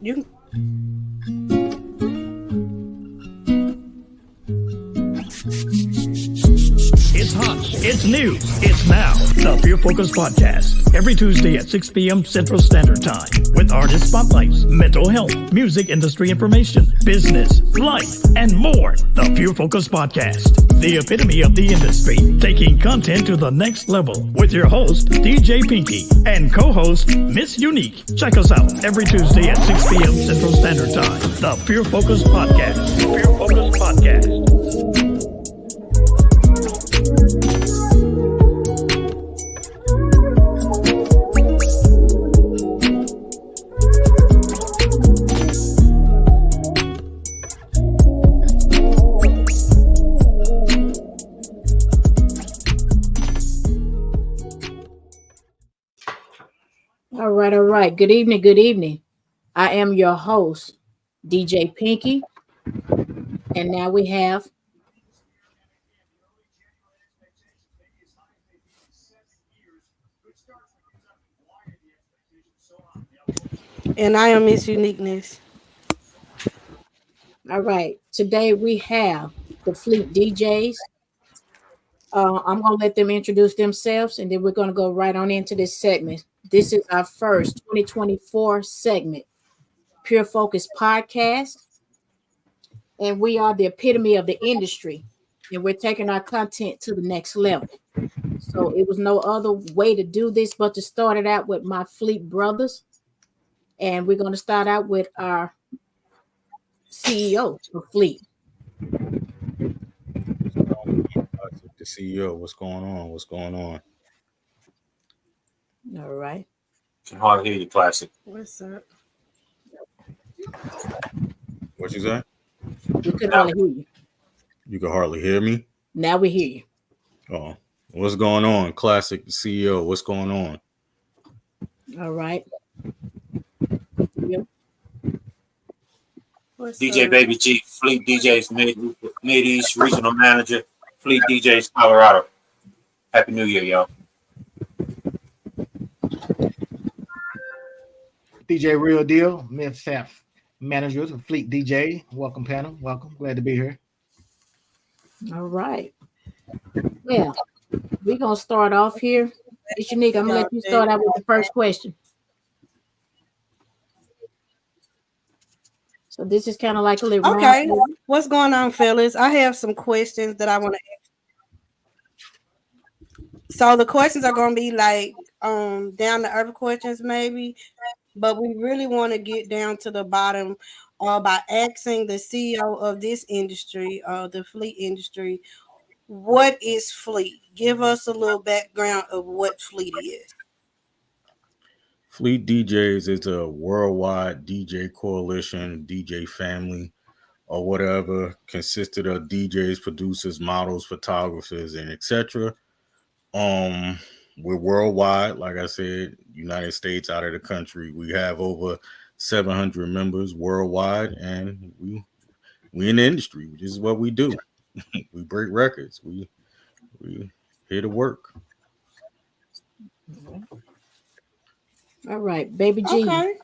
You It's hot. It's new. It's now. The PureFocus podcast. Every Tuesday at 6 p.m. Central Standard Time. With artist spotlights, mental health, music industry information, business, life, and more. The PureFocus podcast. The epitome of the industry. Taking content to the next level. With your host, DJ Pinky. And co-host, Miss Unique. Check us out every Tuesday at 6 p.m. Central Standard Time. The PureFocus podcast. PureFocus podcast. All right. Good evening. Good evening. I am your host, DJ Pinky. And now we have and I am Miss Uniqueness. all right. Today we have the Fleet DJs. I'm gonna let them introduce themselves and then we're gonna go right on into this segment. This is our first 2024 segment, Pure Focus Podcast. And we are the epitome of the industry. And we're taking our content to the next level. So it was no other way to do this but to start it out with my Fleet brothers. And we're going to start out with our CEO of Fleet. The CEO, what's going on? What's going on? All right. Can hardly hear you, Classic. What's up? What you say? We could hardly hear you. You can hardly hear me? Now we hear you. Oh, what's going on? Classic CEO, what's going on? All right. Yep. What's DJ up? Baby G, Fleet DJs Mid-East Regional Manager, Fleet DJs Colorado. Happy New Year, y'all. DJ Real Deal, Mid-South Manager of Fleet DJ. Welcome, panel. Welcome. Glad to be here. All right. Well, we're going to start off here. It's Unique. I'm going to let you start out with the first question. So this is kind of like a little Okay. round. What's going on, fellas? I have some questions that I want to ask. So the questions are going to be like down to earth questions maybe, but we really want to get down to the bottom by asking the CEO of this industry, the fleet industry, what is Fleet? Give us a little background of what Fleet is. Fleet DJs is a worldwide DJ coalition, DJ family, or whatever, consisted of DJs, producers, models, photographers, and etc. We're worldwide, like I said, United States, out of the country. We have over 700 members worldwide, and we in the industry. This is what we do. We break records. We here to work. All right, Baby G. Okay.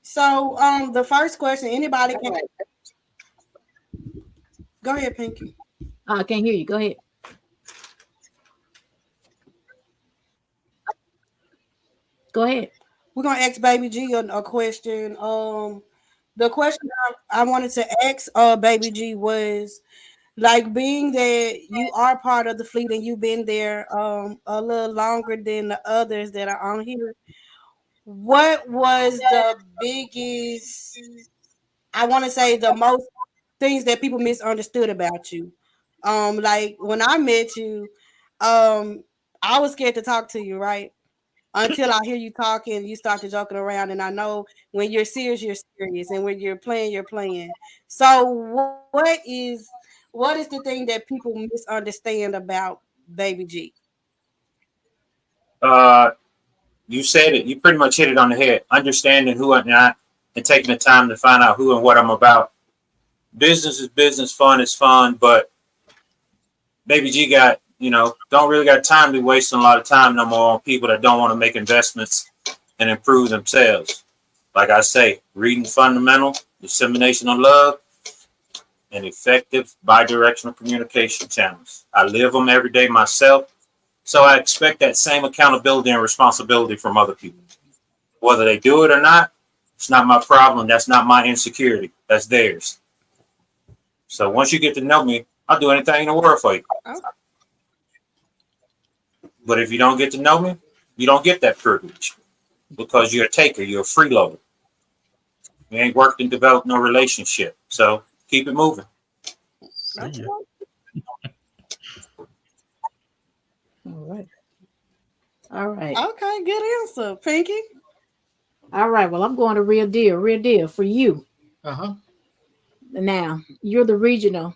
So the first question, anybody can go ahead, Pinky. I can't hear you. Go ahead. Go ahead. We're gonna ask Baby G a question. The question I wanted to ask Baby G was like, being that you are part of the fleet and you've been there a little longer than the others that are on here. What was the biggest, I want to say the most things that people misunderstood about you? Like when I met you, I was scared to talk to you, right? Until I hear you talking, you start to joking around, and I know when you're serious, and when you're playing, you're playing. So what is the thing that people misunderstand about Baby G? You said it. You pretty much hit it on the head. Understanding who I'm not and taking the time to find out who and what I'm about. Business is business, fun is fun, but Baby G got, don't really got time to waste a lot of time no more on people that don't want to make investments and improve themselves. Like I say, reading fundamental, dissemination of love, and effective bidirectional communication channels. I live them every day myself, so I expect that same accountability and responsibility from other people. Whether they do it or not, it's not my problem. That's not my insecurity. That's theirs. So once you get to know me, I'll do anything in the world for you. Oh, But if you don't get to know me, you don't get that privilege because you're a taker. You're a freeloader. You ain't worked and developed no relationship. So keep it moving. See okay. ya. All right. All right. Okay, good answer, Pinky. All right. Well, I'm going to real deal. Real deal for you. Uh-huh. Now, you're the regional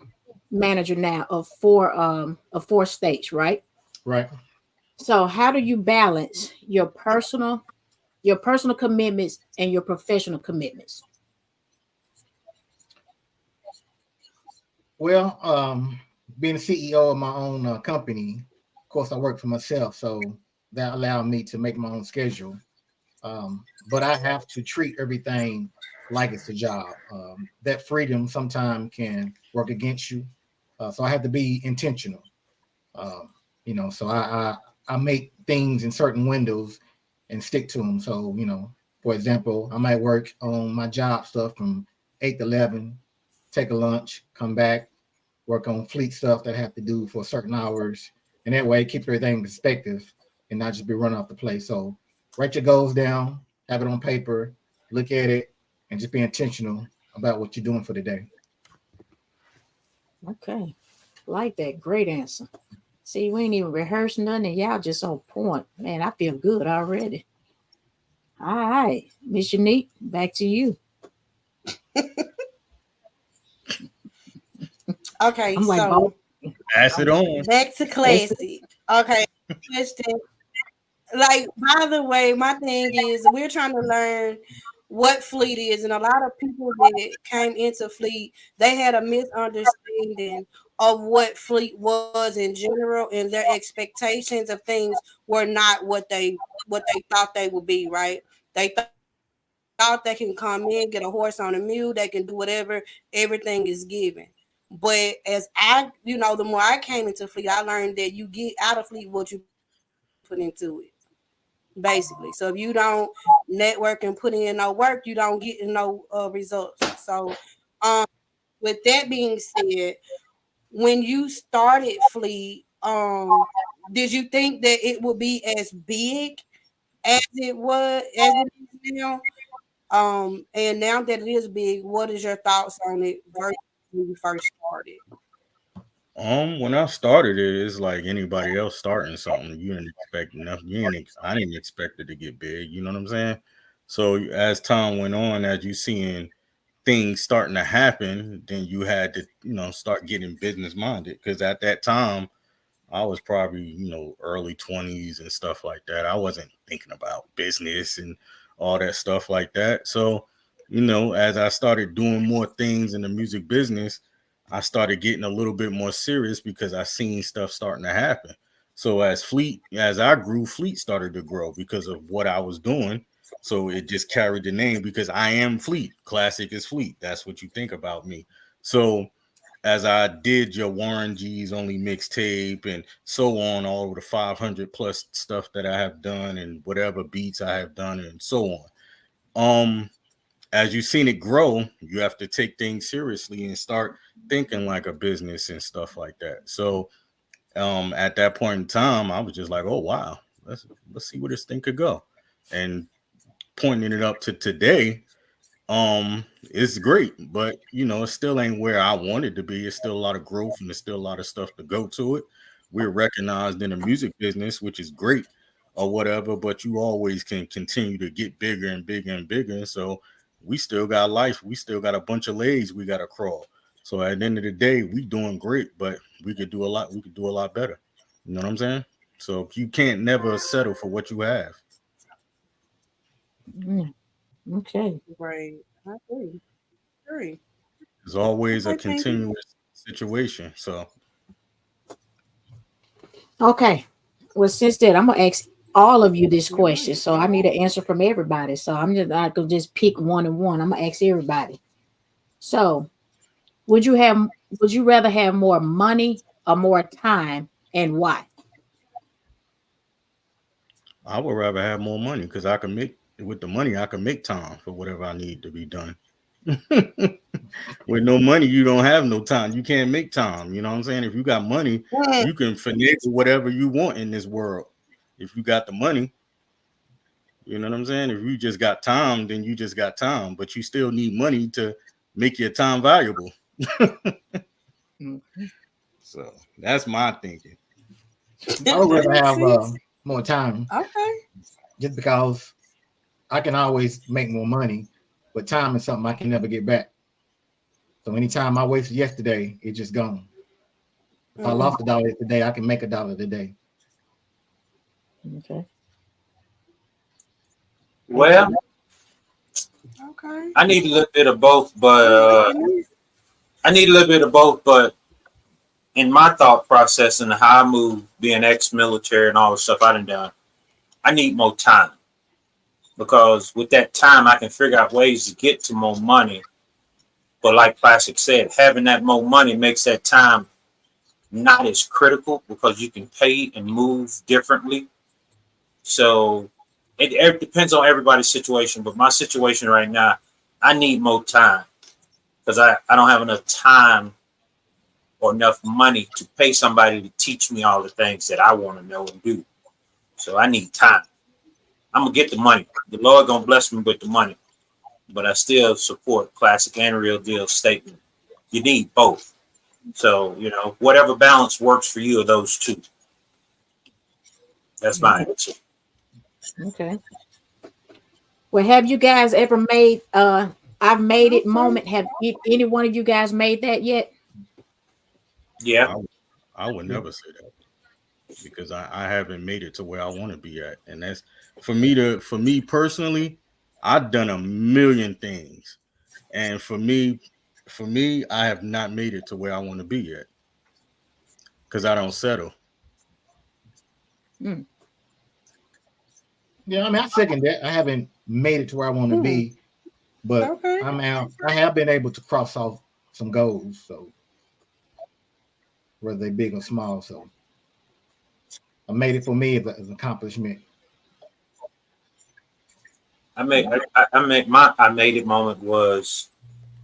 manager now of four states, right? Right. So how do you balance your personal commitments and your professional commitments? Well, being CEO of my own company, of course, I work for myself, so that allowed me to make my own schedule. But I have to treat everything like it's a job. That freedom sometimes can work against you, so I have to be intentional. Um, so I make things in certain windows and stick to them. So for example, I might work on my job stuff from 8 to 11, take a lunch, come back, work on fleet stuff that I have to do for certain hours, and that way keep everything in perspective and not just be run off the place. So write your goals down, have it on paper, look at it, and just be intentional about what you're doing for the day. Okay. Like that. Great answer. See, we ain't even rehearsed nothing, and y'all just on point. Man, I feel good already. All right. Miss Unique, back to you. Okay, I'm like, both. so Pass it on. back to That's classic. Okay, question. Like, by the way, my thing is we're trying to learn what fleet is, and a lot of people that came into fleet, they had a misunderstanding of what fleet was in general, and their expectations of things were not what they thought they would be, right? They thought they can come in, get a horse on a mule, they can do whatever, everything is given. But as the more I came into fleet, I learned that you get out of fleet what you put into it, basically. So if you don't network and put in no work, you don't get no results. So, um, with that being said, when you started Fleet, did you think that it would be as big as it is now? And now that it is big, what is your thoughts on it versus when you first started? When I started it, it's like anybody else starting something. You didn't expect nothing. I didn't expect it to get big. You know what I'm saying? So as time went on, as you seeing things starting to happen, then you had to, start getting business minded. Because at that time, I was probably, early 20s and stuff like that. I wasn't thinking about business and all that stuff like that. So, as I started doing more things in the music business, I started getting a little bit more serious because I seen stuff starting to happen. So as I grew, Fleet started to grow because of what I was doing. So it just carried the name because I am Fleet. Classic is Fleet. That's what you think about me. So as I did your Warren G's only mixtape and so on, all of the 500 plus stuff that I have done and whatever beats I have done and so on. Um, as you've seen it grow, you have to take things seriously and start thinking like a business and stuff like that. So, at that point in time, I was just like, oh wow, let's see where this thing could go, and pointing it up to today, it's great, but it still ain't where I wanted to be. It's still a lot of growth and there's still a lot of stuff to go to it. We're recognized in the music business, which is great or whatever, but you always can continue to get bigger and bigger and bigger. So we still got life. We still got a bunch of legs we got to crawl. So at the end of the day, we doing great, but we could do a lot. We could do a lot better. You know what I'm saying? So you can't never settle for what you have. mm, okay. Right. I agree. Agree. It's always a Okay, Pinky. continuous situation. So Okay. Well, since that, I'm gonna ask all of you this question, so I need an answer from everybody. So I'm just not gonna just pick one and one. I'm gonna ask everybody. So would you have would you rather have more money or more time, and why? I would rather have more money because I can make with the money I can make time for whatever I need to be done. With no money, you don't have no time. You can't make time. You know what I'm saying? If you got money, Mm, you can finagle whatever you want in this world. If you got the money, you know what I'm saying? If you just got time, then you just got time, but you still need money to make your time valuable. Mhm. So that's my thinking. I would that rather makes have sense. more time Okay. just because I can always make more money, but time is something I can never get back. So anytime I wasted yesterday, it's just gone. If I Mm, lost $1 today, I can make $1 today. Okay. Well, okay. I need a little bit of both, I'm but liking this. I need a little bit of both, but in my thought process and how I move, being ex-military and all the stuff I done, I need more time because with that time, I can figure out ways to get to more money. But like Classic said, having that more money makes that time not as critical because you can pay and move differently. So it depends on everybody's situation. But my situation right now, I need more time because I don't have enough time or enough money to pay somebody to teach me all the things that I want to know and do. So I need time. I'm gonna get the money. The Lord gonna bless me with the money, but I still support Classic and Real Deal statement. You need both. So whatever balance works for you of those two. That's my answer. Okay. Well, have you guys ever made I've made it Okay. moment? Have any one of you guys made that yet? Yeah, I, I would never say that because I haven't made it to where I want to be at. And that's for me personally, I've done a million things. And for me, I have not made it to where I want to be yet because I don't settle. Mm, Yeah, I mean, I second that. I haven't made it to where I want to Mm, be, but okay. I'm out. I have been able to cross off some goals, so whether they big or small. So I made it for me as an accomplishment. I made it moment was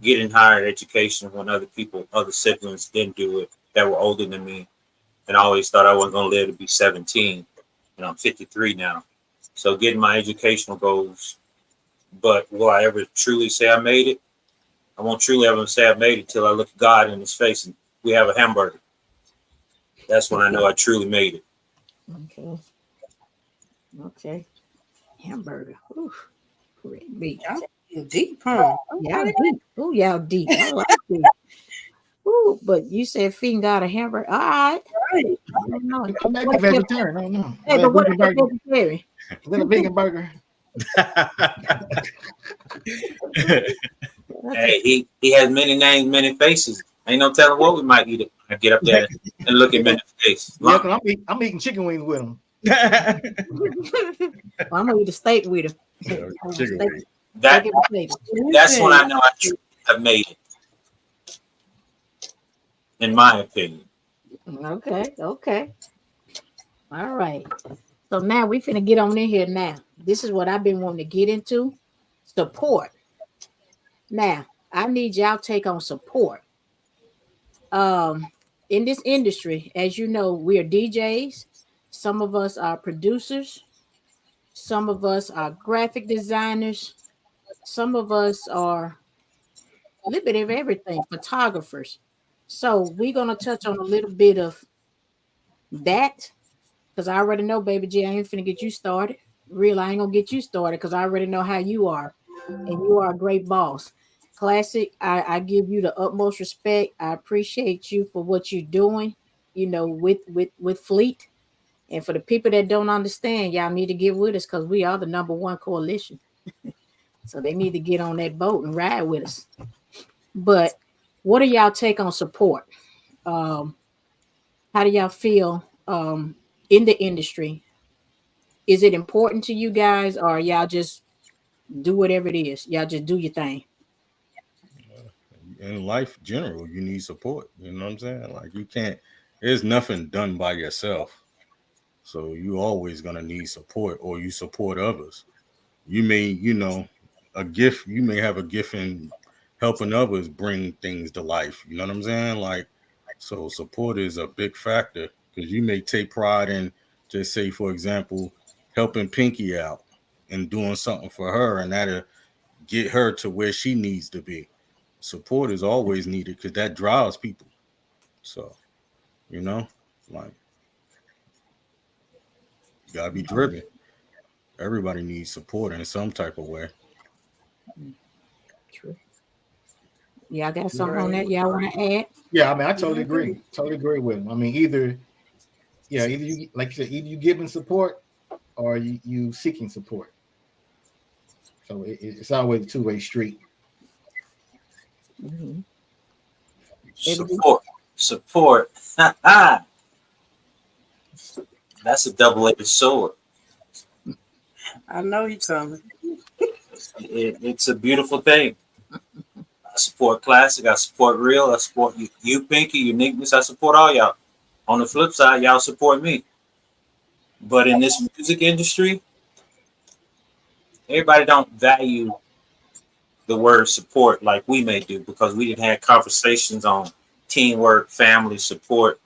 getting higher education when other siblings didn't do it that were older than me, and I always thought I wasn't gonna live to be 17, and I'm 53 now. So getting my educational goals, but will I ever truly say I made it? I won't truly ever say I made it till I look God in his face and we have a hamburger. That's when I know I truly made it. okay. Okay. Hamburger. Oof. Great meat. Y'all getting deep, huh? Y'all Okay. deep. Oh, y'all deep. I like it. Ooh, but you said feeding God a hamburger. All right. Right. I don't know. I might be What if, vegetarian. I don't know. Is hey, that a but what if vegan they're burger? vegetarian? Is that a vegan burger? That's a, Hey, he has many names, many faces. Ain't no telling what we might eat. I get up there and look him in the face. Yeah, because I'm eating chicken wings with them. well, I'm gonna eat a steak with him. Chicken Steak, wings. steak That and potatoes. that's when Listen. I know I truly have made it, in my opinion. Okay, okay. All right. So now we finna get on in here now. This is what I've been wanting to get into. Support. Now, I need y'all take on support. In this industry, as you know, we are DJs. Some of us are producers. Some of us are graphic designers. Some of us are a little bit of everything, photographers. So we're gonna touch on a little bit of that because I already know, baby G, I ain't finna get you started. Real, I ain't gonna get you started because I already know how you are, and you are a great boss. Classic, I give you the utmost respect. I appreciate you for what you're doing, with Fleet. And for the people that don't understand, y'all need to get with us because we are the number one coalition. So they need to get on that boat and ride with us. But what do y'all take on support? Um, how do y'all feel in the industry? Is it important to you guys, or y'all just do whatever it is? Y'all just do your thing. In life general, you need support. You know what I'm saying? Like you can't. There's nothing done by yourself. So you always gonna need support, or you support others. You may, a gift. You may have a gift in helping others bring things to life. You know what I'm saying? Like, so support is a big factor because you may take pride in, just say, for example, helping Pinky out and doing something for her, and that'll get her to where she needs to be. Support is always needed because that drives people. So, you know, like you gotta be driven. Everybody needs support in some type of way. True. Y'all got something on Right. that y'all want to add? Yeah, I mean, I I totally agree. agree. Totally agree with him. I mean, either you, like you said, either you giving support or you seeking support. So it's always a two-way street. Mm-hmm. Support, support. That's a double-edged sword. I know he coming. It's a beautiful thing. I support classic. I support real. I support you, Pinky, uniqueness. I support all y'all. On the flip side, y'all support me. But in this music industry, everybody don't value the word support like we may do because we didn't have conversations on teamwork, family support.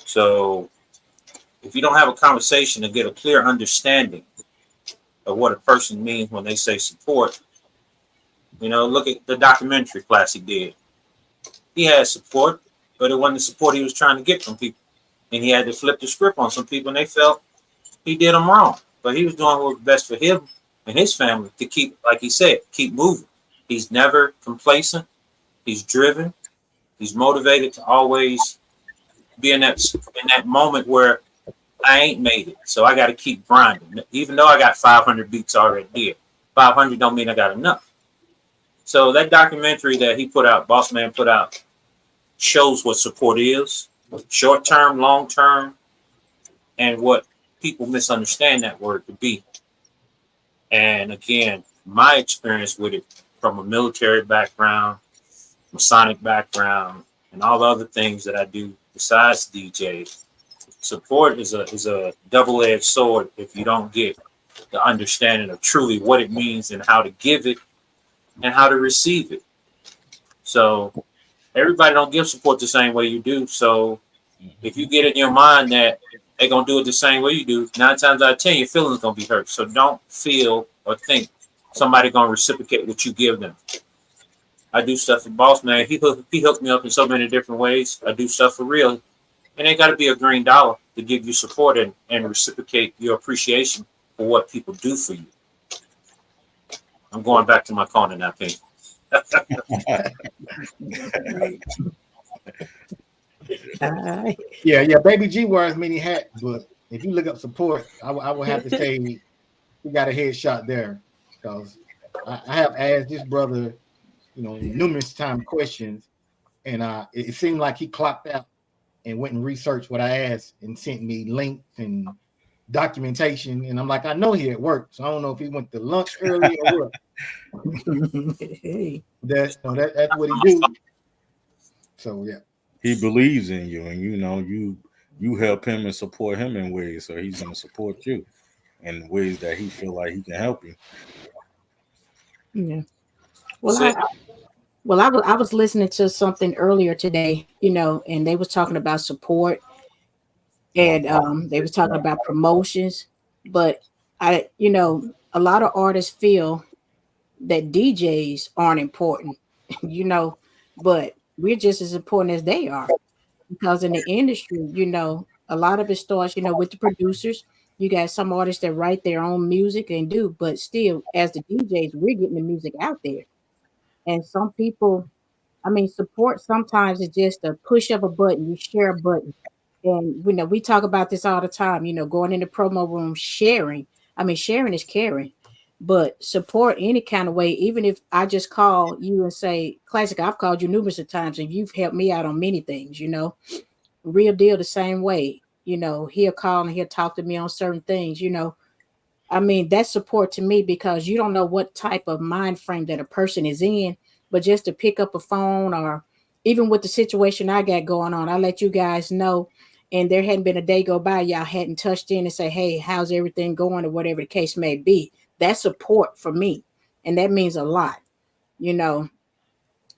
So if you don't have a conversation to get a clear understanding of what a person means when they say support, look at the documentary Classic did. He had support, but it wasn't the support he was trying to get from people. And he had to flip the script on some people, and they felt he did them wrong. But he was doing what was best for him and his family to keep, like he said, keep moving. He's never complacent. He's driven. He's motivated to always be in that moment where I ain't made it, so I got to keep grinding. Even though I got 500 beats already here, 500 don't mean I got enough. So that documentary that he put out, Boss Man put out, shows what support is, short term, long term, and what people misunderstand that word to be. And again, my experience with it from a military background, Masonic background, and all the other things that I do besides DJ, support is a double-edged sword if you don't get the understanding of truly what it means and how to give it and how to receive it. So everybody don't give support the same way you do. So if you get in your mind that they're gonna do it the same way you do, 9 times out of 10 your feelings gonna be hurt. So don't feel or think somebody gonna reciprocate what you give them. I do stuff for Boss Man. He hooked me up in so many different ways. I do stuff for real. It ain't got to be a green dollar to give you support and reciprocate your appreciation for what people do for you. I'm going back to my corner now, Pink. Yeah. Baby G wears many hats, but if you look up support, I would have to say we got a headshot there because I have asked this brother, numerous times questions, and it seemed like he clocked out and went and researched what I asked and sent me links and documentation. And I'm like, I know he at work, so I don't know if he went to lunch early or what. That's what he do. So yeah, He believes in you, and you help him and support him in ways, so he's gonna support you in ways that he feel like he can help you. Yeah. Well, I was listening to something earlier today, and they was talking about support, and they was talking about promotions, but a lot of artists feel that DJs aren't important, you know, but we're just as important as they are because in the industry, a lot of it starts, with the producers. You got some artists that write their own music and do, but still, as the DJs, we're getting the music out there. And some people, I mean, support sometimes is just a push of a button, you share a button. And we talk about this all the time, going in the promo room, sharing. I mean, sharing is caring, but support any kind of way, even if I just call you and say, Classic, I've called you numerous of times and you've helped me out on many things, real deal the same way. He'll call and he'll talk to me on certain things. I mean, that's support to me because you don't know what type of mind frame that a person is in, but just to pick up a phone or even with the situation I got going on, I let you guys know. And there hadn't been a day go by, y'all hadn't touched in and say, hey, how's everything going or whatever the case may be. That's support for me. And that means a lot, you know.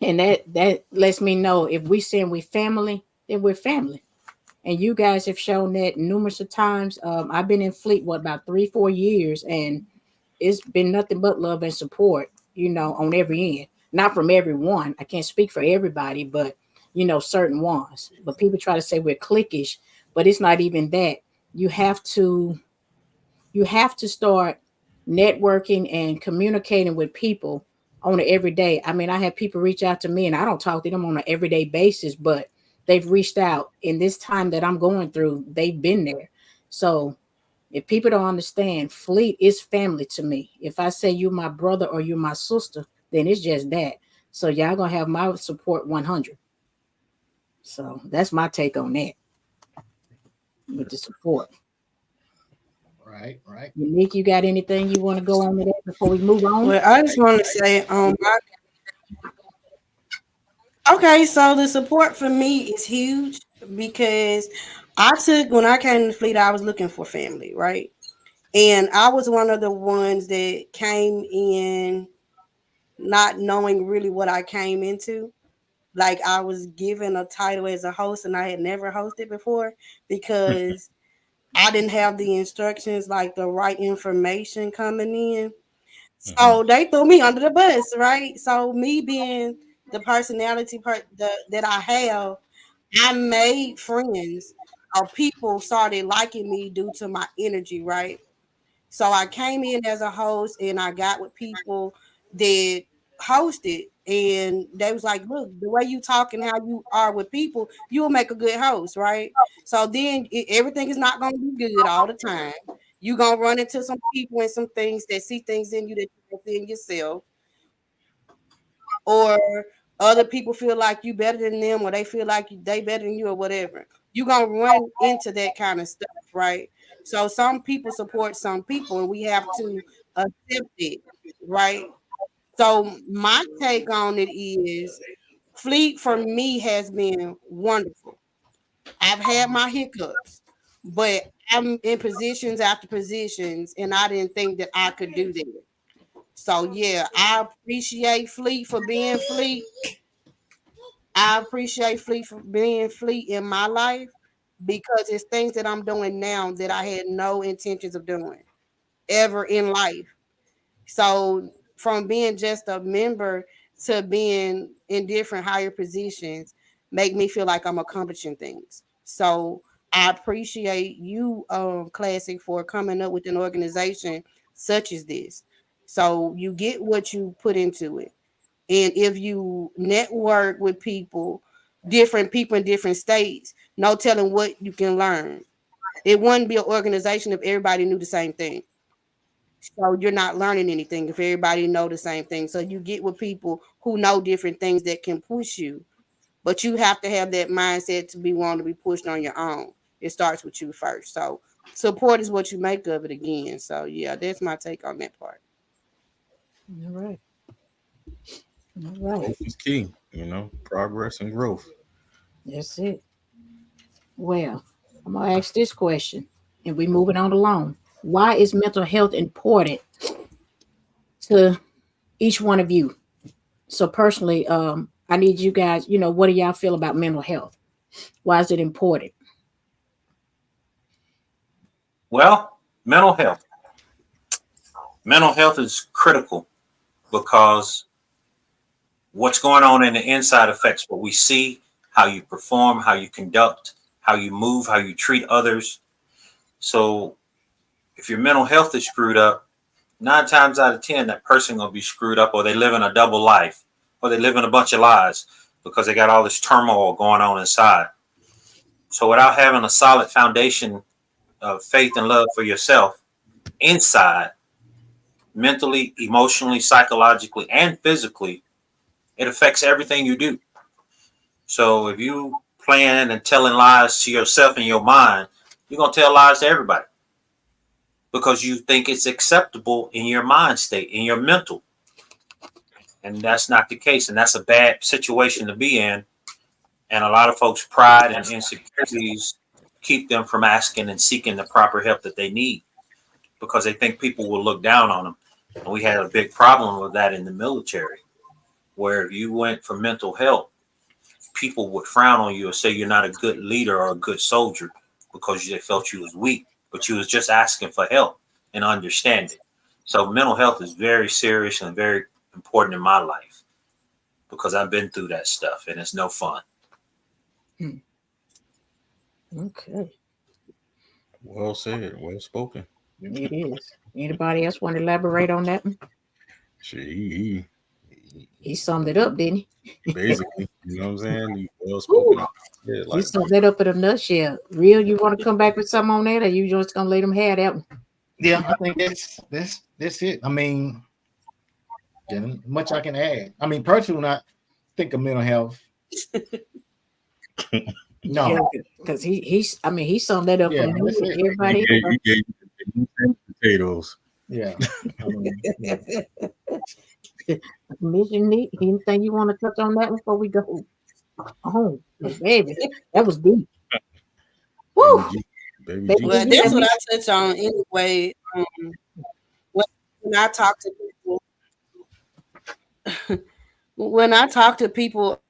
And that lets me know if we saying we family, then we're family. And you guys have shown that numerous of times. I've been in Fleet about 3-4 years, and it's been nothing but love and support, on every end. Not from everyone. I can't speak for everybody, but certain ones. But people try to say we're cliquish, but it's not even that. You have to start networking and communicating with people on an everyday. I mean, I have people reach out to me and I don't talk to them on an everyday basis, but they've reached out in this time that I'm going through, they've been there. So if people don't understand, Fleet is family to me. If I say you're my brother or you're my sister, then it's just that. So y'all gonna have my support 100. So that's my take on that with the support. Right, right. Unique, you got anything you want to go on with that before we move on? Well, I just want to say, okay, so the support for me is huge because when I came to the fleet, I was looking for family, right? And I was one of the ones that came in not knowing really what I came into. Like I was given a title as a host and I had never hosted before because I didn't have the instructions, like the right information coming in. Mm-hmm. So they threw me under the bus, right? So me being the personality that I have, I made friends or people started liking me due to my energy, right? So I came in as a host and I got with people that hosted and they was like, look, the way you talk and how you are with people, you'll make a good host, right? So then everything is not going to be good all the time. You're going to run into some people and some things that see things in you that you don't see in yourself, or other people feel like you better than them or they feel like they better than you or whatever. You're going to run into that kind of stuff, right? So some people support some people and we have to accept it, right? So my take on it is Fleet for me has been wonderful. I've had my hiccups, but I'm in positions after positions and I didn't think that I could do that. So yeah, I appreciate Fleet for being Fleet. I appreciate Fleet for being Fleet in my life because it's things that I'm doing now that I had no intentions of doing ever in life. So from being just a member to being in different higher positions make me feel like I'm accomplishing things. So I appreciate you, Classic, for coming up with an organization such as this. So you get what you put into it. And if you network with different people in different states, no telling what you can learn. It wouldn't be an organization if everybody knew the same thing. So you're not learning anything if everybody know the same thing. So you get with people who know different things that can push you, but you have to have that mindset to be willing to be pushed on your own. It starts with you first. So support is what you make of it again. So yeah, that's my take on that part. All right. All right. Growth is key, progress and growth. That's it. Well, I'm gonna ask this question, and we moving on along. Why is mental health important to each one of you? So personally, I need you guys. What do y'all feel about mental health? Why is it important? Well, mental health. Mental health is critical because what's going on in the inside affects what we see, how you perform, how you conduct, how you move, how you treat others. So if your mental health is screwed up, 9 times out of 10, that person gonna be screwed up, or they live in a double life, or they live in a bunch of lies because they got all this turmoil going on inside. So without having a solid foundation of faith and love for yourself inside, mentally, emotionally, psychologically, and physically, it affects everything you do. So if you playing and telling lies to yourself in your mind, You're gonna tell lies to everybody because you think it's acceptable in your mind state, in your mental, and that's not the case, and that's a bad situation to be in. And a lot of folks' pride and insecurities keep them from asking and seeking the proper help that they need because they think people will look down on them. And we had a big problem with that in the military, where if you went for mental health, people would frown on you and say you're not a good leader or a good soldier because they felt you was weak, but you was just asking for help and understanding. So mental health is very serious and very important in my life because I've been through that stuff and it's no fun. Okay. Well said. Well spoken. It is. Anybody else want to elaborate on that one? She He summed it up, didn't he? basically, you know what I'm saying? He well Ooh, spoken. Yeah, he like summed that up in a nutshell. Real, you want to come back with something on that, or you just gonna let them have that one? Yeah, I think that's it. I mean, yeah, much I can add. I mean, personally, when I think of mental health, Yeah, no, because he's. I mean, he summed that up for yeah, me that's and it. everybody he gave the meat and potatoes. Yeah, I mean, yeah. else. Mission neat. Anything you want to touch on that one before we go? Oh, baby, that was deep. Baby Woo, G, baby baby, G Well, you said that's let what me. I touch on anyway. When, when I talk to people, when I talk to people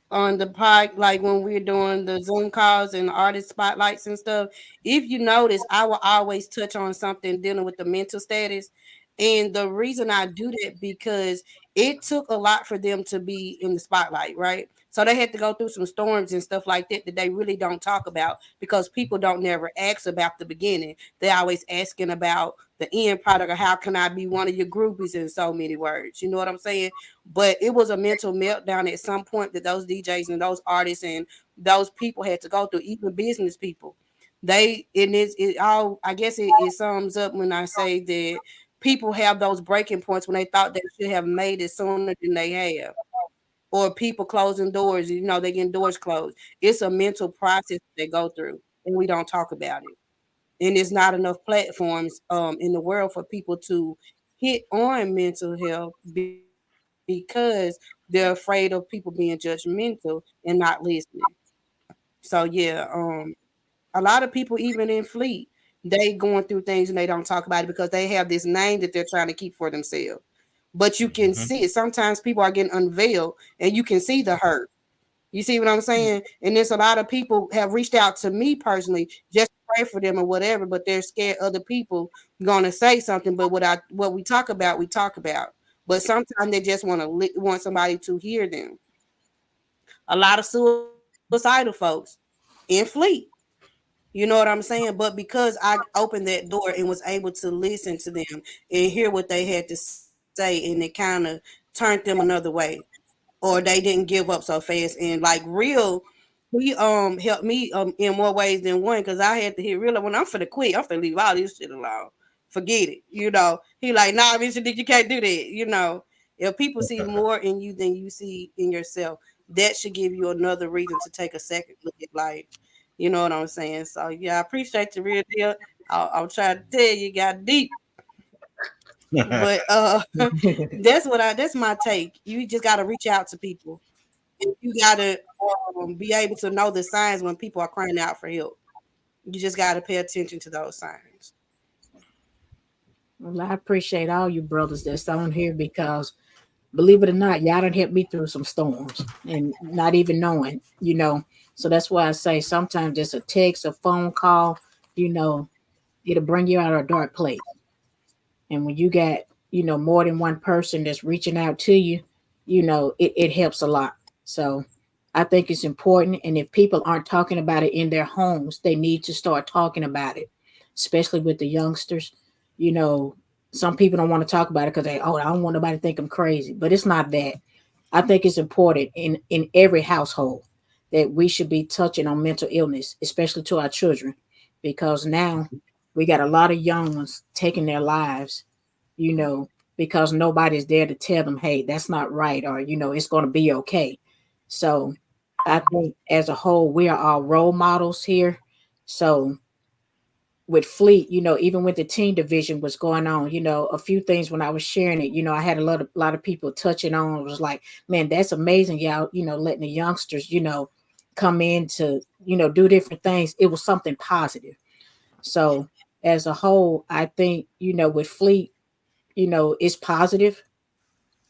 on the pod, like when we're doing the Zoom calls and artist spotlights and stuff, if you notice, I will always touch on something dealing with the mental status. And the reason I do that because it took a lot for them to be in the spotlight, right? So they had to go through some storms and stuff like that they really don't talk about because people don't never ask about the beginning. They always asking about the end product or how can I be one of your groupies in so many words. You know what I'm saying? But it was a mental meltdown at some point that those DJs and those artists and those people had to go through, even business people. They and it all I guess it sums up when I say that people have those breaking points when they thought they should have made it sooner than they have. Or people closing doors, they getting doors closed. It's a mental process they go through and we don't talk about it. And there's not enough platforms in the world for people to hit on mental health because they're afraid of people being judgmental and not listening. So yeah, a lot of people even in Fleet, they going through things and they don't talk about it because they have this name that they're trying to keep for themselves. But you can Mhm. see it. Sometimes people are getting unveiled and you can see the hurt. You see what I'm saying? And there's a lot of people have reached out to me personally just to pray for them or whatever, but they're scared other people gonna say something. But what we talk about, we talk about. But sometimes they just want somebody to hear them. A lot of suicidal folks in Fleet. You know what I'm saying? But because I opened that door and was able to listen to them and hear what they had to say, and it kind of turned them another way, or they didn't give up so fast. And like real, he helped me in more ways than one because I had to hit real when I'm finna quit. I'm finna leave all this shit alone. Forget it. He like, nah, Mr. Dick, you can't do that. If people see more in you than you see in yourself, that should give you another reason to take a second look at life. You know what I'm saying? So yeah, I appreciate the real deal. I'll try to tell you, got deep, but that's my take. You just got to reach out to people, and you got to be able to know the signs when people are crying out for help. You just got to pay attention to those signs. Well, I appreciate all you brothers that's on here because believe it or not, y'all done helped me through some storms and not even knowing, So that's why I say sometimes just a text, a phone call, you know, it'll bring you out of a dark place. And when you got, more than one person that's reaching out to you, it helps a lot. So I think it's important. And if people aren't talking about it in their homes, they need to start talking about it, especially with the youngsters. You know, some people don't want to talk about it because I don't want nobody to think I'm crazy. But it's not that. I think it's important in every household that we should be touching on mental illness, especially to our children, because now we got a lot of young ones taking their lives, you know, because nobody's there to tell them, hey, that's not right, or, it's going to be okay. So I think as a whole, we are all role models here So with Fleet, even with the teen division was going on, a few things when I was sharing it, I had a lot of people touching on. It was like, man, that's amazing, y'all, letting the youngsters, come in to, do different things. It was something positive. So as a whole, I think, with Fleet, it's positive,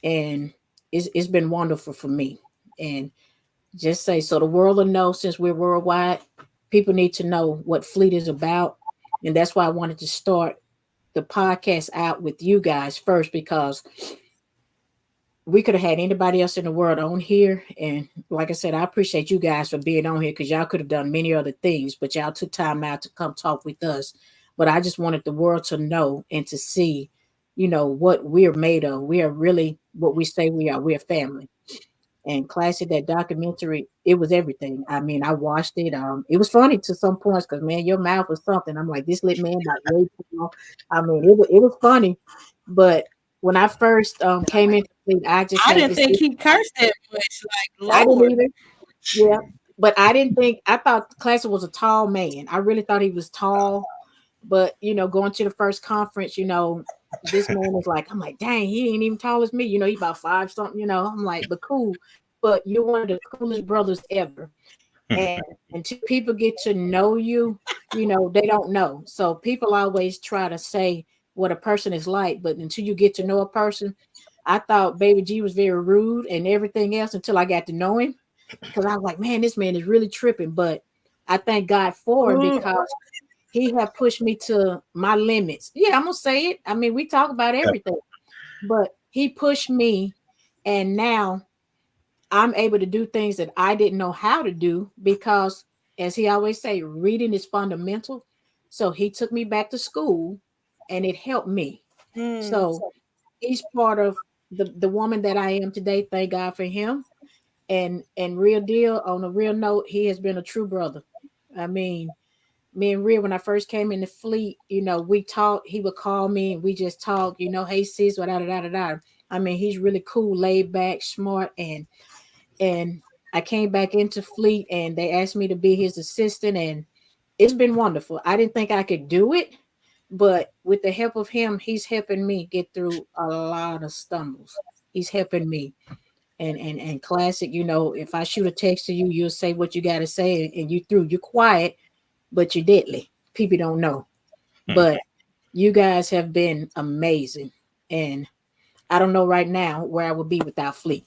and it's been wonderful for me. And just say, so the world will know, since we're worldwide, people need to know what Fleet is about. And that's why I wanted to start the podcast out with you guys first, because we could have had anybody else in the world on here. And like I said, I appreciate you guys for being on here, because y'all could have done many other things, but y'all took time out to come talk with us. But I just wanted the world to know and to see, what we're made of. We are really what we say we are. We're family. And Classic, that documentary, it was everything. I mean, I watched it. It was funny to some points, because man, your mouth was something. I'm like, this lit man about way too long. I mean, it was funny, but when I first came into Fleet, I just I had didn't this. think he cursed that much. Like, I didn't Lord. either. Yeah, but I didn't think. I thought Classic was a tall man. I really thought he was tall. But going to the first conference, this man was like, I'm like, dang, he ain't even tall as me. He about five something. I'm like, but cool. But you're one of the coolest brothers ever. And until people get to know you, they don't know. So people always try to say what a person is like, but until you get to know a person, I thought Baby G was very rude and everything else until I got to know him, because I was like, man, this man is really tripping. But I thank God for him, because he have pushed me to my limits. Yeah, I'm gonna say it. I mean, we talk about everything, but he pushed me, and now I'm able to do things that I didn't know how to do, because, as he always say, reading is fundamental. So he took me back to school, and it helped me. Mm. So he's part of the woman that I am today. Thank God for him. And real deal, on a real note, he has been a true brother. I mean, me and Real, when I first came in the Fleet, we talked. He would call me and we just talk. Hey sis, da da da da da. I mean, he's really cool, laid back, smart, and I came back into Fleet, and they asked me to be his assistant, and it's been wonderful. I didn't think I could do it, but with the help of him, he's helping me get through a lot of stumbles. He's helping me. And Classic, if I shoot a text to you, you'll say what you got to say, and you through. You're quiet, but you're deadly. People don't know. But you guys have been amazing. And I don't know right now where I would be without Fleet.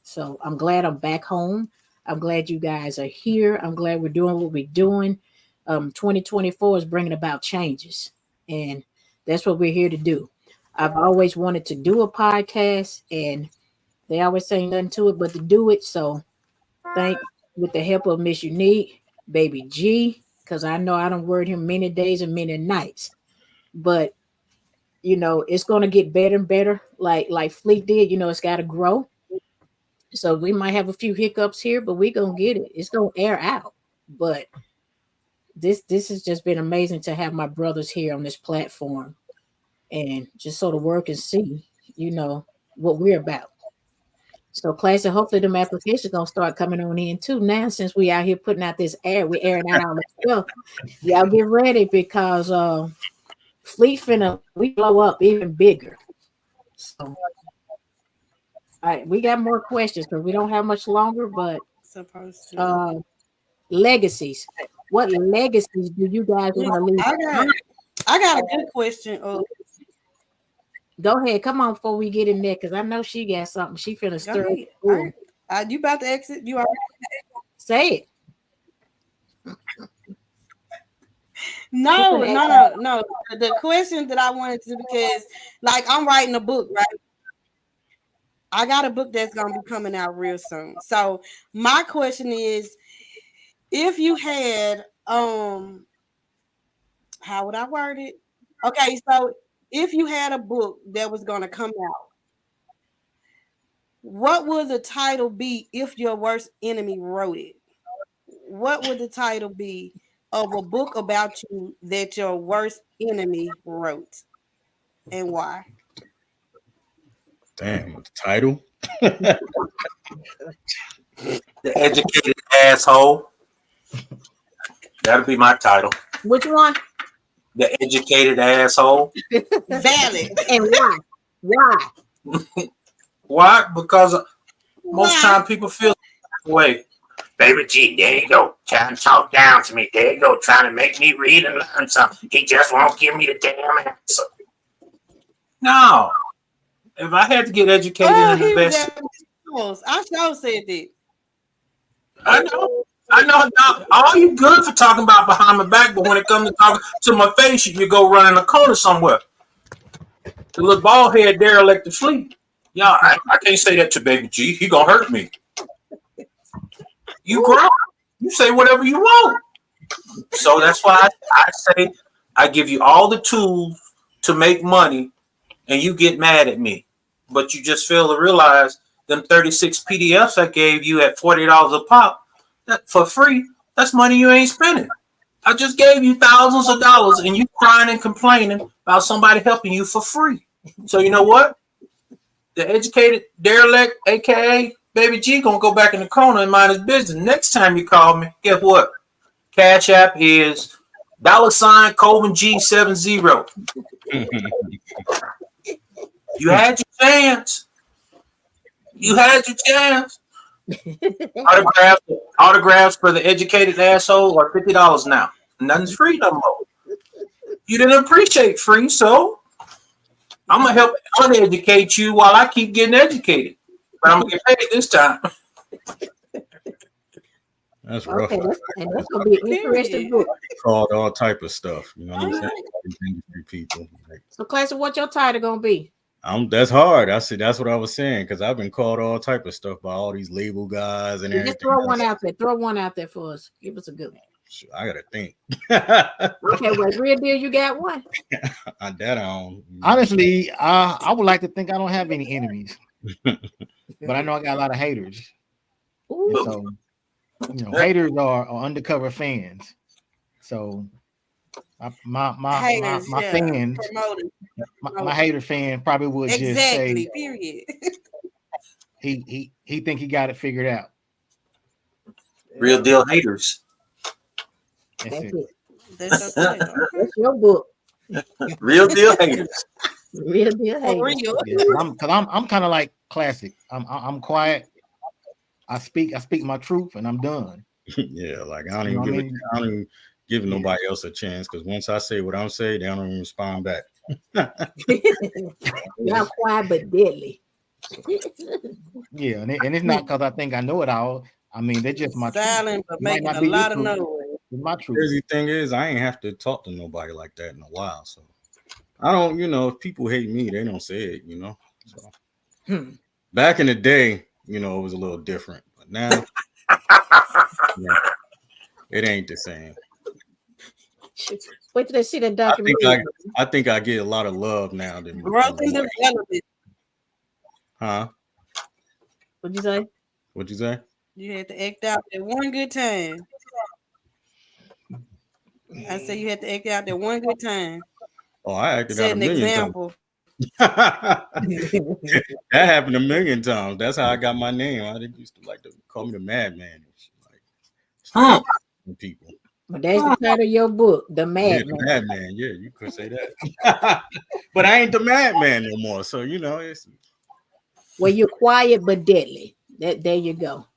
So I'm glad I'm back home. I'm glad you guys are here. I'm glad we're doing what we're doing. 2024 is bringing about changes, and that's what we're here to do. I've always wanted to do a podcast, and they always say nothing to it but to do it. So thank, with the help of Miss Unique, Baby G, because I know I don't word him many days and many nights. But it's gonna get better and better. Like Fleet did, it's gotta grow. So we might have a few hiccups here, but we're gonna get it. It's gonna air out. But this has just been amazing to have my brothers here on this platform, and just so the world can see, what we're about. So Classic, hopefully them applications gonna start coming on in too now, since we out here putting out this air, we airing out all this stuff. Y'all get ready, because Fleet finna we blow up even bigger. So all right, we got more questions because we don't have much longer, but Supposed to. uh legacies. What legacies do you guys Mm, want to leave? I got a good question. Go ahead, come on before we get in there, because I know she got something. She finna Go stir up ahead. the pool. You about to exit? You are. Say it. She No, finna no, no, no. The question that I wanted to, because like I'm writing a book, right? I got a book that's gonna be coming out real soon. So my question is, if you had how would I word it? Okay, so if you had a book that was gonna come out, what would the title be if your worst enemy wrote it? What would the title be of a book about you that your worst enemy wrote, and why? Damn, with the title. The educated asshole. That'll be my title. Which one? The educated asshole. Valid. And why? Why? Why? Because most Why? time people feel that way. Baby G, there you go. Trying to talk down to me. There you go. Trying to make me read and learn something. He just won't give me the damn answer. No. If I had to get educated in the He was best. at Charles. I sure said that. I know. Now, all you good for talking about behind my back, but when it comes to talking to my face, you go run in a corner somewhere. The little bald head derelict to flee. Yeah, I can't say that to Baby G. He gonna hurt me. You grown. You say whatever you want. So that's why I say I give you all the tools to make money, and you get mad at me. But you just fail to realize them 36 PDFs I gave you at $40 a pop for free. That's money you ain't spending. I just gave you thousands of dollars, and you crying and complaining about somebody helping you for free. So you know what? The educated derelict, aka Baby G, gonna go back in the corner and mind his business. Next time you call me, guess what? Cash App is $Colvin G70. You had your chance. You had your chance. Autographs for the educated asshole are $50 now. Nothing's free no more. You didn't appreciate free, so I'm gonna help uneducate you while I keep getting educated. But I'm gonna get paid this time. That's rough. Okay, and that's gonna be an interesting book. Called all type of stuff. You know what I'm saying? Industry people. Like, So, Classic, what your title gonna be? that's hard. I said that's what I was saying because I've been called all type of stuff by all these label guys and everything. Just throw else. one out there. Throw one out there for us. Give us a good one. I gotta think. Okay, well, real deal, you got one. I don't. Honestly, I would like to think I don't have any enemies, but I know I got a lot of haters. And Ooh. so, haters are undercover fans. So, my Haters, fans, Promoters. my hater fan probably would just Exactly. say Period. he think he got it figured out. Real deal haters. That's it. That's okay. That's your book. Real deal haters. Real deal. For Haters. real. Yeah, I'm kind of like Classic. I'm quiet. I speak my truth, and I'm done. Yeah, like I don't even give nobody else a chance because once I say what I'm saying, they don't even respond back. Y'all quiet but deadly. Yeah, and it's not because I think I know it all. I mean, they're just my Silent, truth. but It might making not a be your lot of truth. noise. It's my truth. Crazy thing is, I ain't have to talk to nobody like that in a while. So I don't, if people hate me, they don't say it, So back in the day, it was a little different, but now it ain't the same. Wait till they see that documentary. I think I get a lot of love now. Growth and development. Huh? What'd you say? What'd you say? You had to act out at one good time. I said you had to act out at one good time. Oh, I acted Set out a an million example. That happened a million times. That's how I got my name. I used to like to call me the madman. Like people. But that's the title of your book, The Madman. Yeah, the madman. Yeah, you could say that. But I ain't the madman no more. So it's Well, you're quiet but deadly. There you go.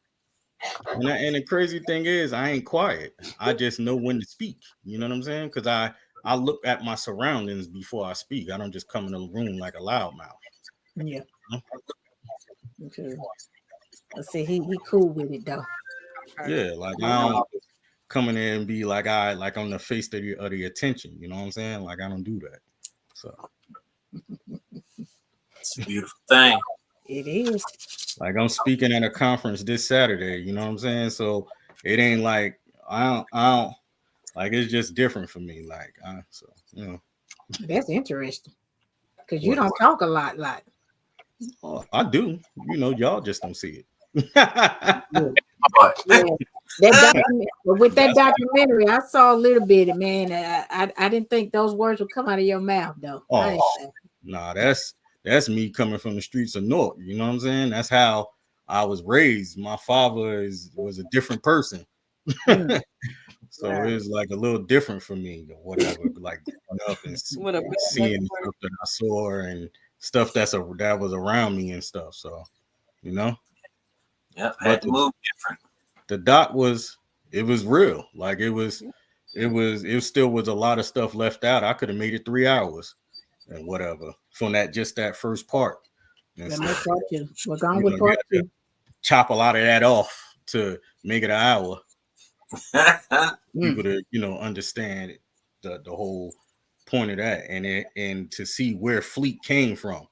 and the crazy thing is I ain't quiet. I just know when to speak. You know what I'm saying? Because I look at my surroundings before I speak. I don't just come in the room like a loudmouth. Yeah. Okay. I see he cool with it though. Yeah, like I don't come in there and be like I'm the face of the attention. You know what I'm saying? Like I don't do that. So It's a beautiful thing. It is. Like I'm speaking at a conference this Saturday. You know what I'm saying? So it ain't like I don't like it's just different for me. Like That's interesting. Because you don't talk a lot. Oh, I do. Y'all just don't see it. Yeah. But with that documentary, I saw a little bit, man. I didn't think those words would come out of your mouth, though. Oh, nah, that's me coming from the streets of North. You know what I'm saying? That's how I was raised. My father was a different person. So it Right. was like a little different for me or whatever, like growing up and With a big seeing the stuff that I saw and stuff that was around me and stuff. So, you know, Yep, but had to move different. the doc was, it was real. Like it still was a lot of stuff left out. I could have made it 3 hours and whatever from that, just that first part and We'll make stuff. part two. We're going You with know, you part had to two. chop a lot of that off to make it an hour. Mm. People to, understand the whole point of that, and to see where Fleet came from,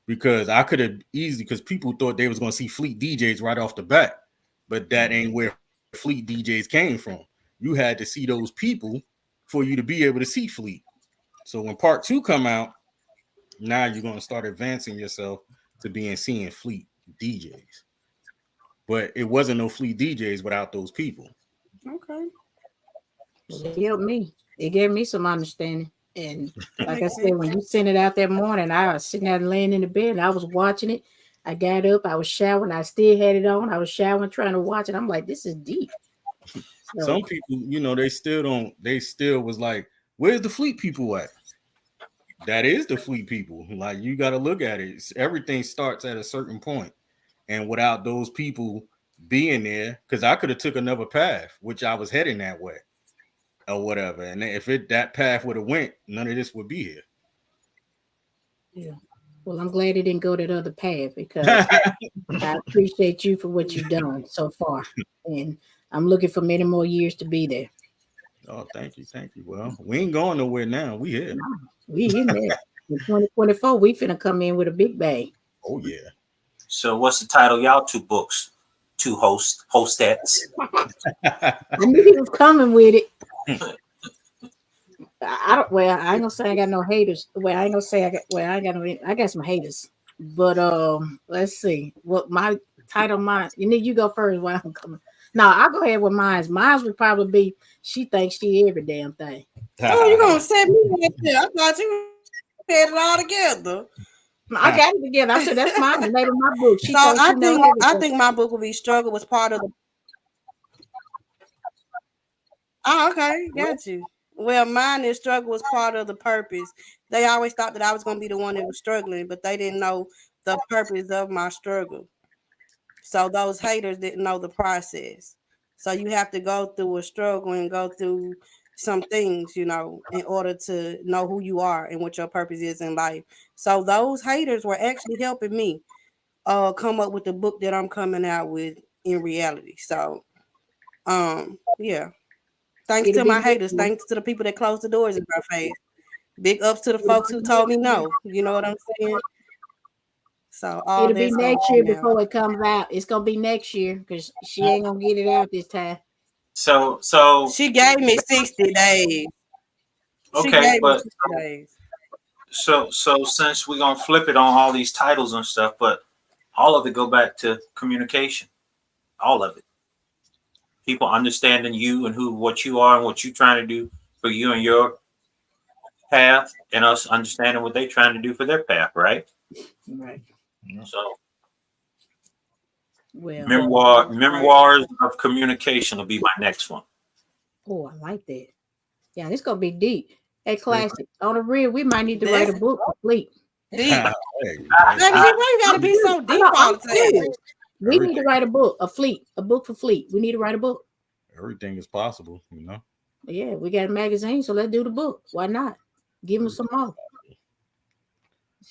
because I could have easily, because people thought they was going to see Fleet DJs right off the bat, but that ain't where Fleet DJs came from. You had to see those people for you to be able to see Fleet. So when part two come out, now you're going to start advancing yourself to being seeing Fleet DJs. But it wasn't no Fleet DJs without those people. Okay. Well, it helped me. It gave me some understanding. And like I Makes said, sense. when you sent it out that morning, I was sitting there laying in the bed and I was watching it. I got up, I was showering, I still had it on. I was showering, trying to watch it. I'm like, this is deep. Some So people, they still don't, they still was like, where's the Fleet people at? That is the Fleet people. Like, you got to look at it. Everything starts at a certain point. And without those people being there, because I could have took another path, which I was heading that way or whatever. And if that path would have went, none of this would be here. yeah. Well, I'm glad it didn't go that other path because I appreciate you for what you've done so far. And I'm looking for many more years to be there. Oh, thank you. Thank you. Well, we ain't going nowhere now. We here. We in there. In 2024, we finna come in with a big bang. Oh, yeah. So what's the title? Y'all two books, two hostettes. I knew he was coming with it. I don't. Well, I ain't gonna say I got no haters. Well, I ain't gonna say I got. Well, I ain't got no. I got some haters. But let's see. What my title? Mine. You need you go first. While I'm coming. No, I'll go ahead with mine. Mine would probably be. She thinks she every damn thing. Oh, you gonna set me right there? I thought you had it all together. I got it together. I said that's mine. The name of my book. She So thinks she know I everything. think my book will be struggle was part of the. Oh, okay, got you. Well, mine is struggle was part of the purpose. They always thought that I was gonna be the one that was struggling, but they didn't know the purpose of my struggle. So those haters didn't know the process. So you have to go through a struggle and go through some things, in order to know who you are and what your purpose is in life. So those haters were actually helping me come up with the book that I'm coming out with in reality. So yeah. Thanks It'll to be my next haters, year. thanks to the people that closed the doors in my face. Big ups to the folks who told me no. You know what I'm saying? So all It'll be that's on next me year now. before it comes out. It's gonna be next year because she ain't gonna get it out this time. So She gave me 60 days. She okay, gave me but 60 days. so since we're gonna flip it on all these titles and stuff, but all of it go back to communication. All of it. People understanding you and what you are and what you're trying to do for you and your path, and us understanding what they're trying to do for their path, right? Right. So Well, memoirs of communication will be my next one. oh, I like that. Yeah, this gonna be deep. Hey, Pretty classic. On the real, we might need to write That's a book complete. deep. Hey, Baby G, I, why you gotta I'm be serious. so deep all I'm the time? serious. We need to everything, write a book, a book for Fleet. We need to write a book. everything is possible, Yeah, we got a magazine, so let's do the book. Why not? Give them some more.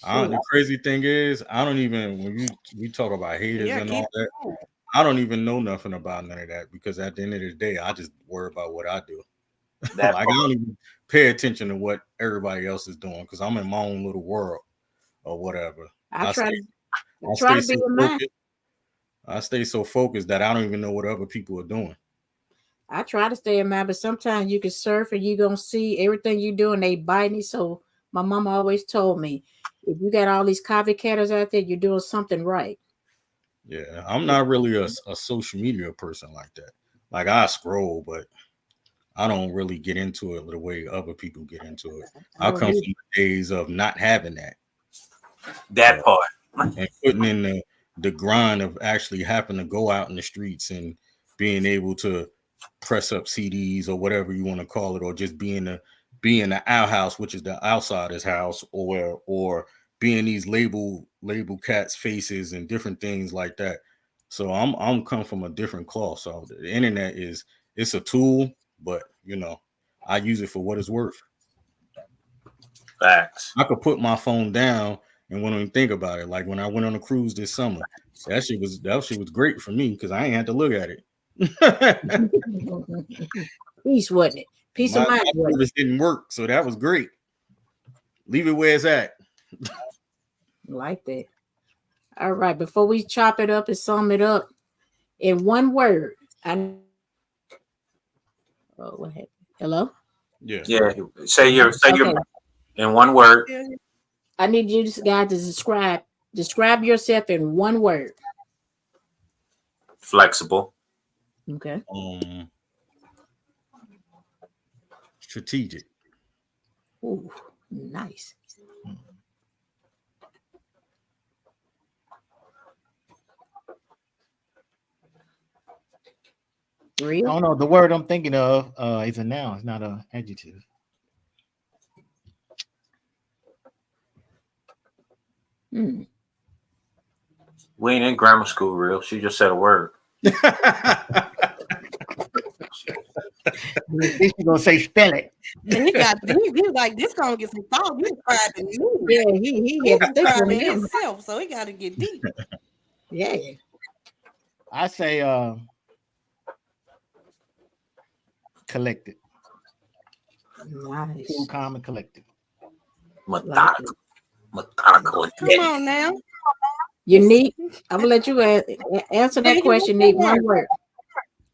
The Shoot. crazy thing is, I don't even, when we talk about haters Yeah, and keep all that, I don't even know nothing about none of that, because at the end of the day, I just worry about what I do. that Like, I don't even pay attention to what everybody else is doing, because I'm in my own little world or whatever. I I try stay to I I try stay to be so in mine. focused. I stay so focused that I don't even know what other people are doing. I try to stay in mind, but sometimes you can surf and you gonna see everything you do and they biting it. So my mama always told me, if you got all these copycatters out there, you're doing something right. Yeah, I'm not really a social media person like that. Like, I scroll, but I don't really get into it the way other people get into it. I I don't come need from the days of not having that. that So, part. and putting in the grind of actually having to go out in the streets and being able to press up CDs or whatever you want to call it, or just being the outhouse, which is the outsider's house, or being these label cats faces and different things like that. So I'm come from a different cloth. So the internet it's a tool, but I use it for what it's worth. Facts. I could put my phone down and won't even think about it. Like when I went on a cruise this summer, that shit was great for me because I ain't had to look at it. Peace, wasn't it? Peace of mind, My wasn't service didn't work, so that was great. Leave it where it's at. it? Like that. All right. Before we chop it up and sum it up in one word, what happened? Hello. Yeah. Yeah. Say your Okay. in one word. I need you guys to describe yourself in one word. Flexible. Okay. Strategic. Ooh, nice. I Real. don't know. The word I'm thinking of is a noun. It's not an adjective. Hmm. We ain't in grammar school, real. She just said a word. She's gonna say spell it. And he like this gonna get some thought. You describing me. Yeah, he had to think for Describing him. himself, so he gotta get deep. Yeah. I say collected. Nice. Cool, calm, and collected. Methodical. Methodical. Come on now. Unique. I'm gonna let you answer that question. Need one word.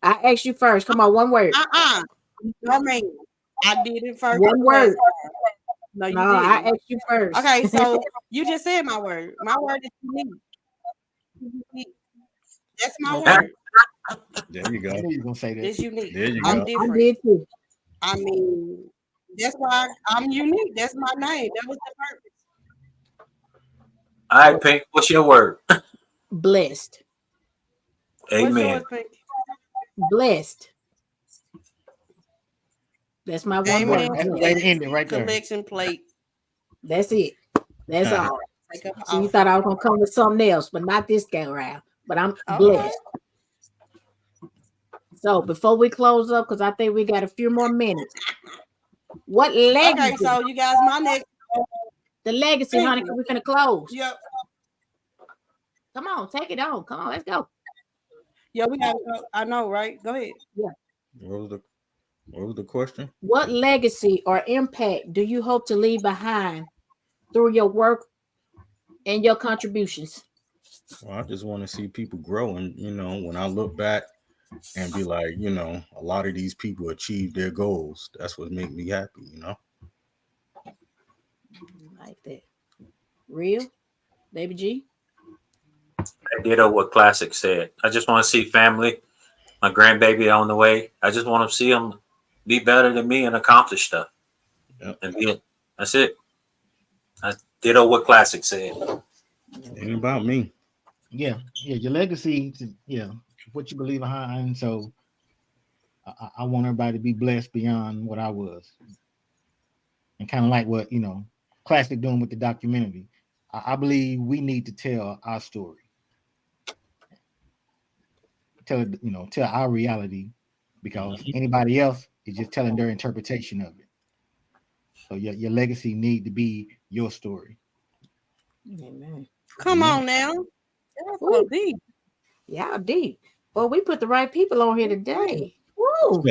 I asked you first. Come on, one word. No man. I did it first. One word. No, you No, didn't. I asked you first. Okay, so you just said my word. My word is unique. That's my word. There you go. I knew you were gonna say that. It's unique. There you I'm go. I different. did too. I mean, that's why I'm unique. That's my name. That was the purpose. All right, Pink. What's your word? Blessed. What's Amen. yours, Pink? Blessed. That's my one word. Amen. That's the way to end it right there. Collection plate. That's it. That's all. Take up So you thought I was gonna come with something else, but not this go round. But I'm blessed. So before we close up, because I think we got a few more minutes. What legacy? Okay, so you guys, my next. The legacy, honey, because we're finna close. Yep. Come on, take it on. Come on, let's go. Yeah, we got. I know, right? Go ahead. Yeah. What was the question? What legacy or impact do you hope to leave behind through your work and your contributions? Well, I just want to see people grow, and when I look back and be like, a lot of these people achieved their goals. That's what make me happy. Like that. Real, baby G. I ditto what Classic said. I just want to see family, my grandbaby on the way. I just want to see them be better than me and accomplish stuff. Yep. And that's it. I ditto what Classic said. Ain't about me. Yeah, your legacy. What you believe behind. So I want everybody to be blessed beyond what I was, and kind of like what Classic doing with the documentary. I believe we need to tell our story, tell our reality, because anybody else is just telling their interpretation of it. So your legacy need to be your story. Amen. Come on now. That's so deep. Y'all deep. Well, we put the right people on here today. Woo.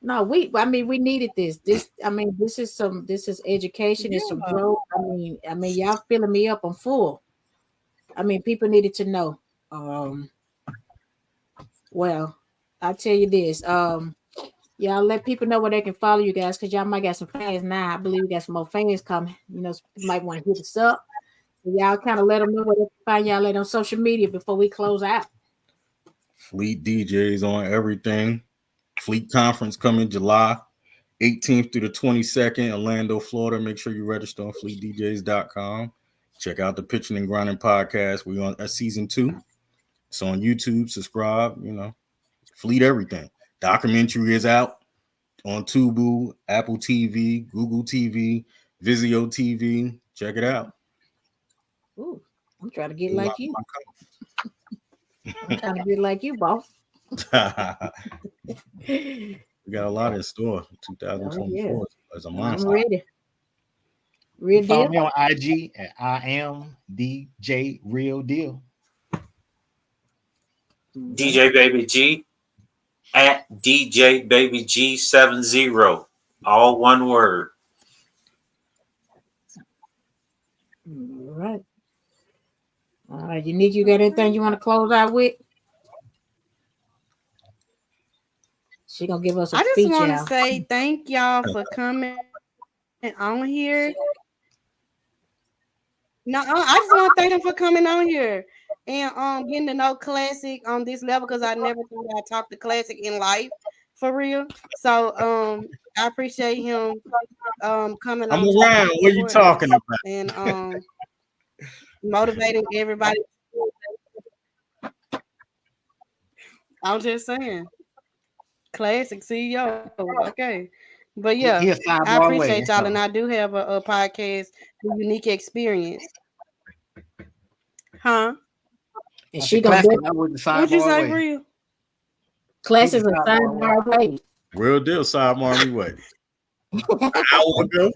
No, we needed this. This is education, it's some growth. I mean, y'all filling me up. I'm full. I mean, people needed to know. Well, I'll tell you this. Y'all let people know where they can follow you guys, because y'all might got some fans now. I believe we got some more fans coming. You might want to hit us up. So y'all kind of let them know where they can find y'all on social media before we close out. Fleet DJs on everything. Fleet conference coming July 18th through the 22nd, Orlando, Florida. Make sure you register on fleetdjs.com. Check out the Pitching and Grinding podcast. We're on season 2. It's on YouTube. Subscribe. Fleet everything. Documentary is out on Tubu, Apple TV, Google TV, Vizio TV. Check it out. Ooh, I'm trying to get like you. I'm trying to get like you, boss. We got a lot in store. Oh, yeah. 2024 as a I'm mindset. ready. Real Follow deal. me on IG at I am DJ Real Deal. DJ Baby G at DJ Baby G70. All one word. All right. All right, Unique, you got anything you want to close out with? She gonna give us a I just speech, want to y'all. say thank y'all for coming on here. No, I just want to thank them for coming on here and getting to know Classic on this level because I never thought I'd talk to Classic in life for real. So I appreciate him coming I'm on to around. What are you support us talking about? and motivating everybody. I'm just saying, Classic CEO. Okay, but yeah, He a I sidebar away. appreciate That's y'all, and all. I do have a podcast, The Unique Experience. Huh? And I she said gonna classic. do I was the What you sidebar say, away. Bria? class He's a is a sidebar away. sidebar away. Real deal, side Marmy way. An hour ago.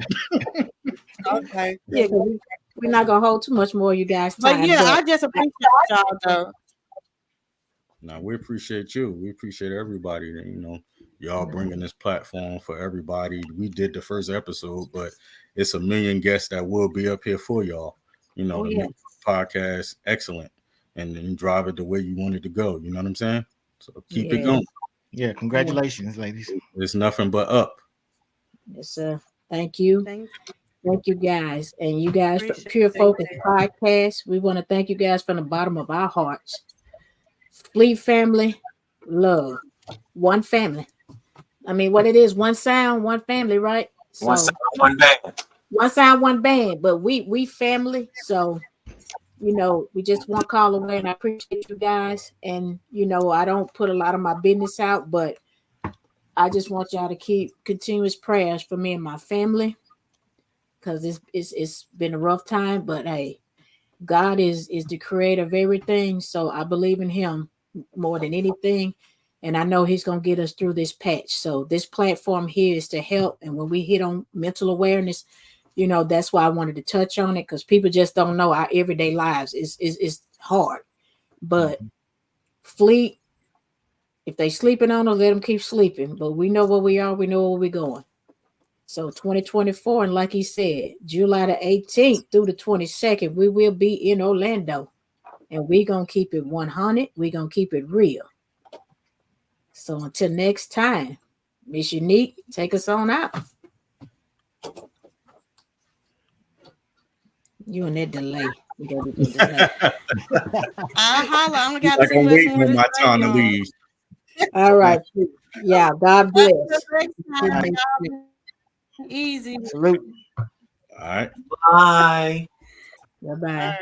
Okay. Yeah, 'cause we're not gonna hold too much more of you guys' But time. yeah, But I just appreciate y'all though. Now we appreciate you. We appreciate everybody that y'all bringing this platform for everybody. We did the first episode, but it's a million guests that will be up here for y'all. oh To yeah, make the podcast excellent and then drive it the way you want it to go. You know what I'm saying? So keep it yeah, going. Yeah, congratulations, ladies. It's nothing but up. yes, thank you. Thank Thank you guys. And you guys for appreciate Pure Focus that. Podcast. We want to thank you guys from the bottom of our hearts. Fleet family, love. One family. I mean, what it is, one sound, one family, right? One So side, one band. one sound, one band, but we family. So we just one call away, and I appreciate you guys. And I don't put a lot of my business out, but I just want y'all to keep continuous prayers for me and my family, because it's been a rough time. But hey, God is the creator of everything, so I believe in Him more than anything, and I know He's gonna get us through this patch. So this platform here is to help, and when we hit on mental awareness, that's why I wanted to touch on it, because people just don't know our everyday lives is hard. But Fleet, if they sleeping on us, let them keep sleeping. But we know where we are. We know where we're going. So 2024, and like he said, July the 18th through the 22nd, we will be in Orlando. And we're going to keep it 100. We're going to keep it real. So until next time, Miss Unique, take us on out. You and that delay. You got to do delay. I'll holler. I only got Like 2 I'm lessons waiting with on this my baby time to on. leave. All right. Yeah, God bless. Until next time, Right. y'all. Easy. Salute. All right. Bye. Bye-bye. All right.